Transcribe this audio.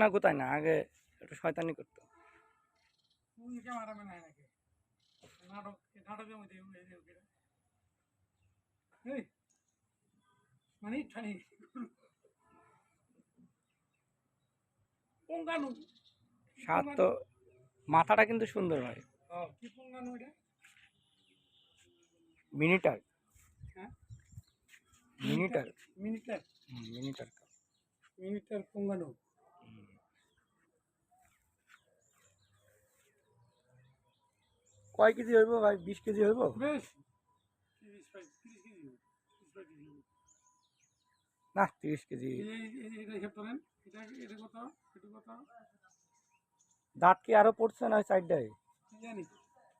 না কোথায় না, আগে একটু শয়তানি করতো। স্বাদ তো, মাথাটা কিন্তু সুন্দর ভাই। মিনিটার মিনিটার মিনিটার মিনিটার মিনিটার পঙ্গানো। কয় কেজি হইব ভাই? 20 কেজি হইব? বেশ না 30 কেজি। এটা হিসাব করেন, এটা কত, এটা কত, দাঁত কি আরো পড়ছে না সাইডটায়? জানি